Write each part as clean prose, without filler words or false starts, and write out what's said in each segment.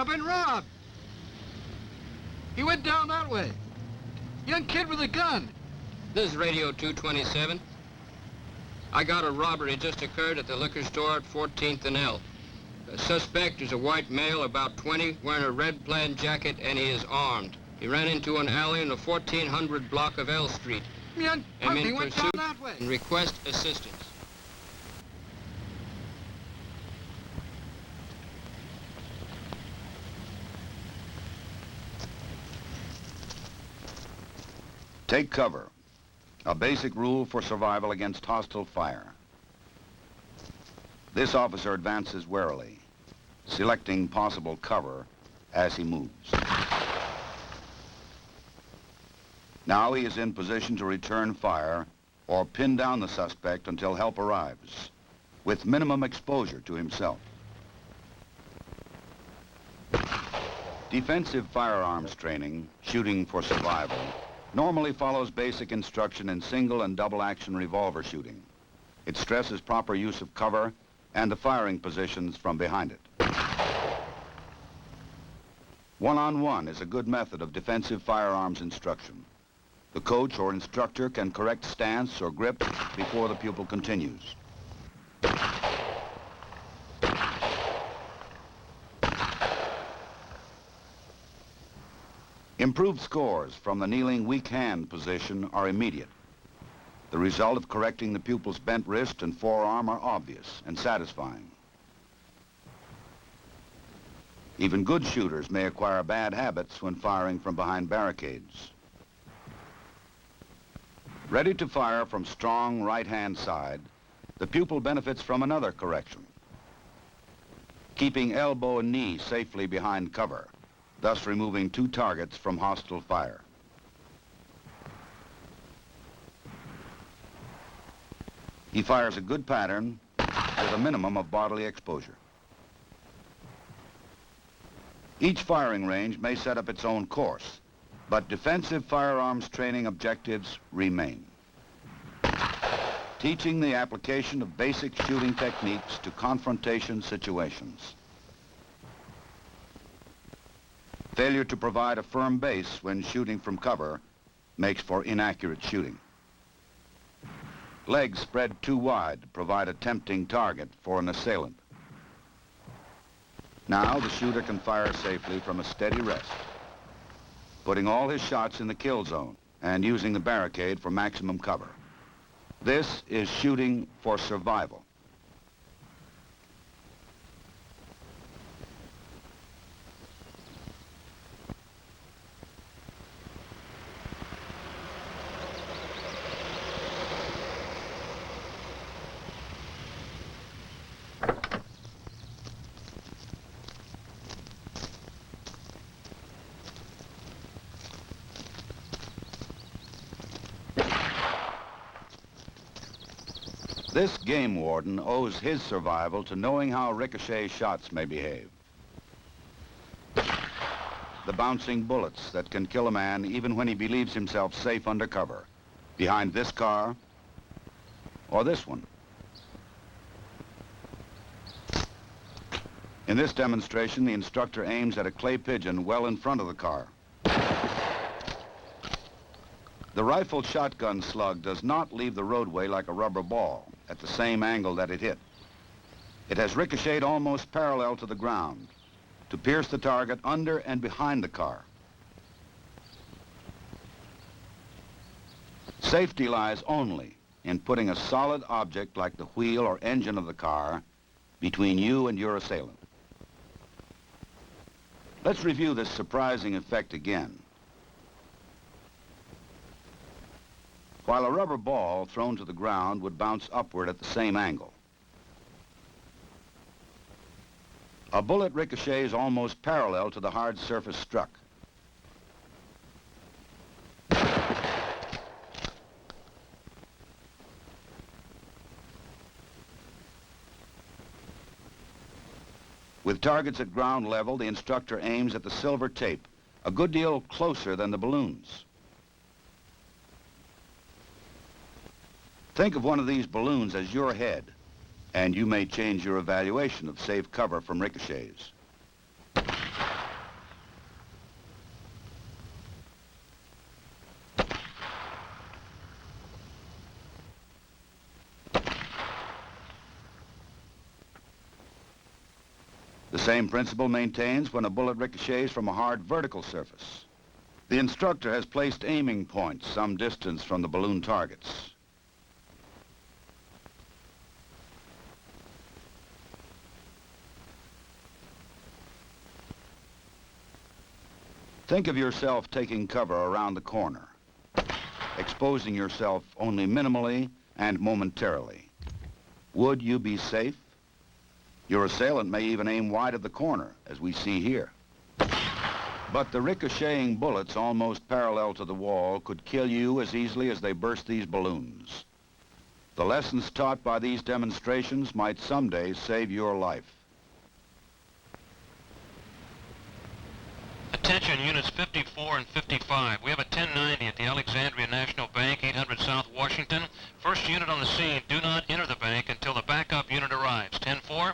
I've been robbed. He went down that way. Young kid with a gun. This is Radio 227. I got a robbery just occurred at the liquor store at 14th and L. The suspect is a white male, about 20, wearing a red plaid jacket, and he is armed. He ran into an alley in the 1400 block of L Street. Young I'm puppy in went down pursuit that way. and request assistance. Take cover. A basic rule for survival against hostile fire. This officer advances warily, selecting possible cover as he moves. Now he is in position to return fire or pin down the suspect until help arrives, with minimum exposure to himself. Defensive firearms training, shooting for survival, normally follows basic instruction in single and double action revolver shooting. It stresses proper use of cover and the firing positions from behind it. One-on-one is a good method of defensive firearms instruction. The coach or instructor can correct stance or grip before the pupil continues. Improved scores from the kneeling weak hand position are immediate. The result of correcting the pupil's bent wrist and forearm are obvious and satisfying. Even good shooters may acquire bad habits when firing from behind barricades. Ready to fire from strong right-hand side, the pupil benefits from another correction. Keeping elbow and knee safely behind cover, thus removing two targets from hostile fire. He fires a good pattern with a minimum of bodily exposure. Each firing range may set up its own course, but defensive firearms training objectives remain. Teaching the application of basic shooting techniques to confrontation situations. Failure to provide a firm base when shooting from cover makes for inaccurate shooting. Legs spread too wide provide a tempting target for an assailant. Now the shooter can fire safely from a steady rest, putting all his shots in the kill zone and using the barricade for maximum cover. This is shooting for survival. This game warden owes his survival to knowing how ricochet shots may behave. The bouncing bullets that can kill a man even when he believes himself safe under cover, behind this car or this one. In this demonstration, the instructor aims at a clay pigeon well in front of the car. The rifled shotgun slug does not leave the roadway like a rubber ball at the same angle that it hit. It has ricocheted almost parallel to the ground to pierce the target under and behind the car. Safety lies only in putting a solid object like the wheel or engine of the car between you and your assailant. Let's review this surprising effect again. While a rubber ball thrown to the ground would bounce upward at the same angle. A bullet ricochets almost parallel to the hard surface struck. With targets at ground level, the instructor aims at the silver tape, a good deal closer than the balloons. Think of one of these balloons as your head, and you may change your evaluation of safe cover from ricochets. same principle maintains when a bullet ricochets from a hard vertical surface. The instructor has placed aiming points some distance from the balloon targets. Think of yourself taking cover around the corner, exposing yourself only minimally and momentarily. Would you be safe? Your assailant may even aim wide of the corner, as we see here. But the ricocheting bullets almost parallel to the wall could kill you as easily as they burst these balloons. The lessons taught by these demonstrations might someday save your life. Attention units 54 and 55. We have a 1090 at the Alexandria National Bank, 800 South Washington. First unit on the scene, do not enter the bank until the backup unit arrives. 10-4.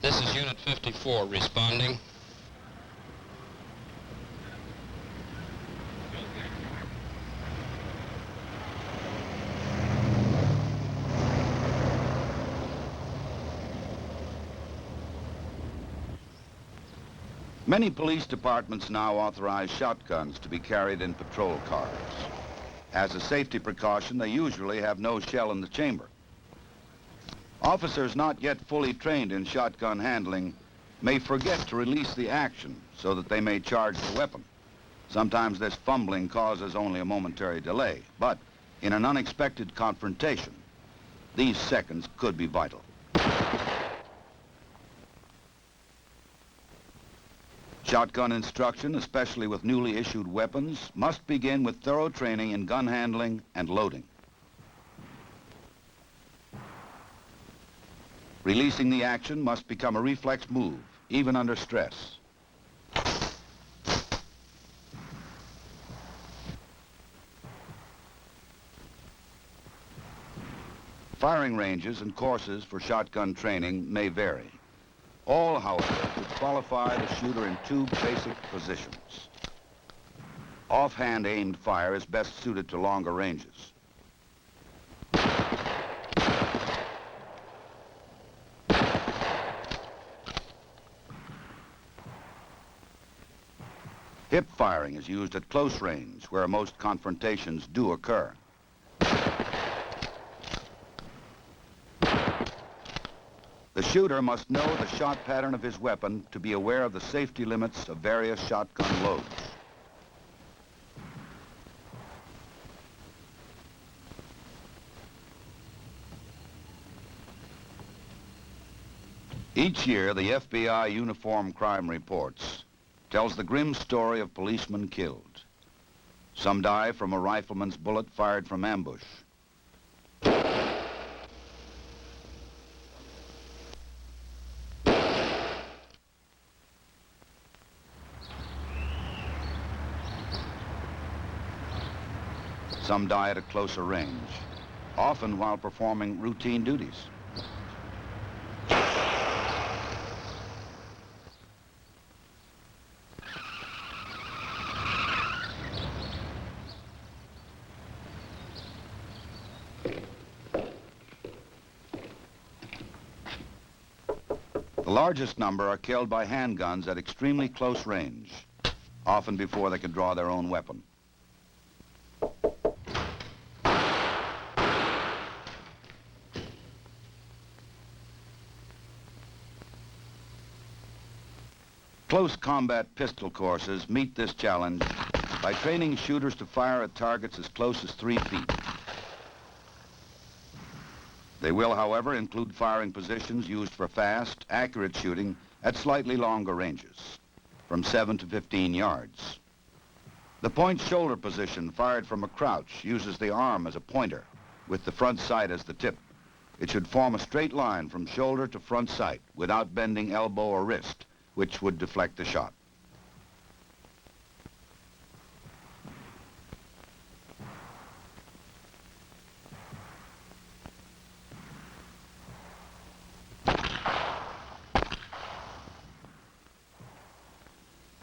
This is Unit 54 responding. Many police departments now authorize shotguns to be carried in patrol cars. As a safety precaution, they usually have no shell in the chamber. Officers not yet fully trained in shotgun handling may forget to release the action so that they may charge the weapon. Sometimes this fumbling causes only a momentary delay, but in an unexpected confrontation, these seconds could be vital. Shotgun instruction, especially with newly issued weapons, must begin with thorough training in gun handling and loading. Releasing the action must become a reflex move, even under stress. Firing ranges and courses for shotgun training may vary. All, however, would qualify the shooter in two basic positions. Offhand aimed fire is best suited to longer ranges. Hip firing is used at close range, where most confrontations do occur. The shooter must know the shot pattern of his weapon to be aware of the safety limits of various shotgun loads. Each year, the FBI Uniform Crime Reports tells the grim story of policemen killed. Some die from a rifleman's bullet fired from ambush. Some die at a closer range, often while performing routine duties. The largest number are killed by handguns at extremely close range, often before they can draw their own weapon. Close combat pistol courses meet this challenge by training shooters to fire at targets as close as 3 feet. They will, however, include firing positions used for fast, accurate shooting at slightly longer ranges, from 7 to 15 yards. The point shoulder position fired from a crouch uses the arm as a pointer, with the front sight as the tip. It should form a straight line from shoulder to front sight without bending elbow or wrist, which would deflect the shot.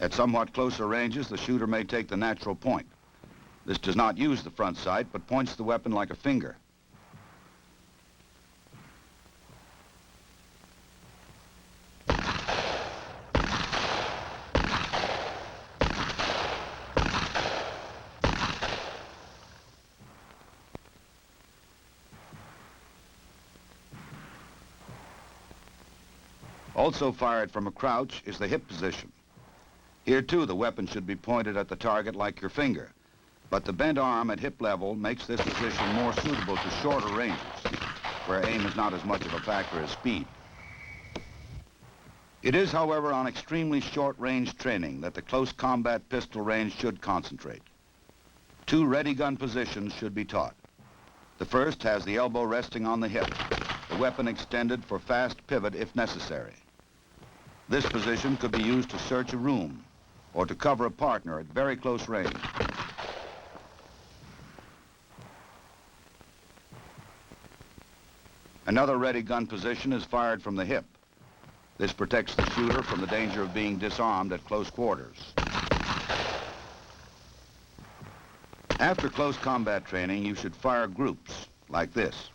At somewhat closer ranges, the shooter may take the natural point. This does not use the front sight, but points the weapon like a finger. Also fired from a crouch is the hip position. Here too, the weapon should be pointed at the target like your finger, but the bent arm at hip level makes this position more suitable to shorter ranges, where aim is not as much of a factor as speed. It is, however, on extremely short-range training that the close combat pistol range should concentrate. 2 ready gun positions should be taught. The first has the elbow resting on the hip, the weapon extended for fast pivot if necessary. This position could be used to search a room or to cover a partner at very close range. Another ready gun position is fired from the hip. This protects the shooter from the danger of being disarmed at close quarters. After close combat training, you should fire groups like this.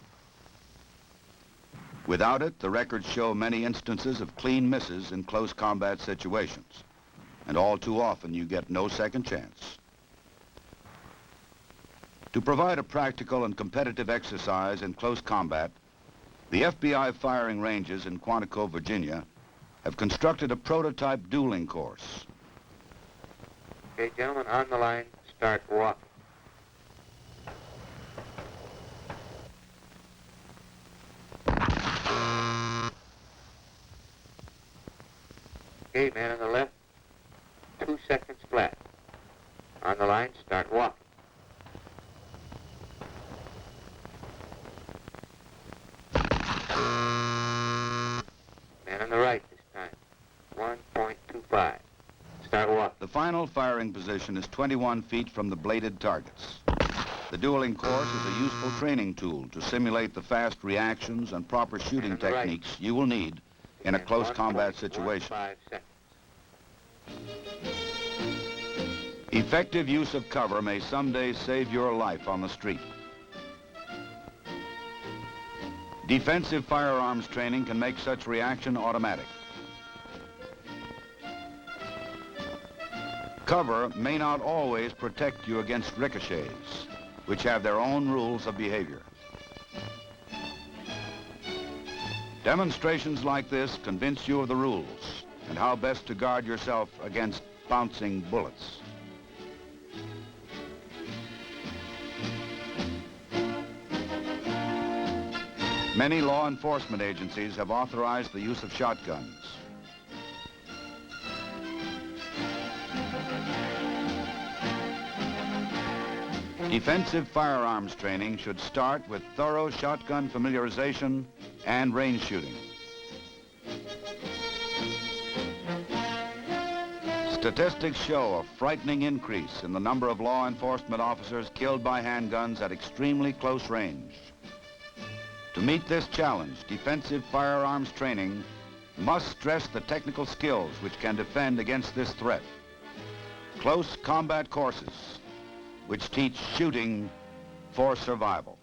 Without it, the records show many instances of clean misses in close combat situations, and all too often you get no second chance. To provide a practical and competitive exercise in close combat, the FBI firing ranges in Quantico, Virginia, have constructed a prototype dueling course. Okay, gentlemen, on the line, start walking. Okay, man on the left, 2 seconds flat. On the line, start walking. Man on the right this time, 1.25. Start walking. The final firing position is 21 feet from the bladed targets. The dueling course is a useful training tool to simulate the fast reactions and proper shooting techniques you will need in a close combat situation. Effective use of cover may someday save your life on the street. Defensive firearms training can make such reaction automatic. Cover may not always protect you against ricochets, which have their own rules of behavior. Demonstrations like this convince you of the rules and how best to guard yourself against bouncing bullets. Many law enforcement agencies have authorized the use of shotguns. Defensive firearms training should start with thorough shotgun familiarization and range shooting. Statistics show a frightening increase in the number of law enforcement officers killed by handguns at extremely close range. To meet this challenge, defensive firearms training must stress the technical skills which can defend against this threat. Close combat courses which teach shooting for survival.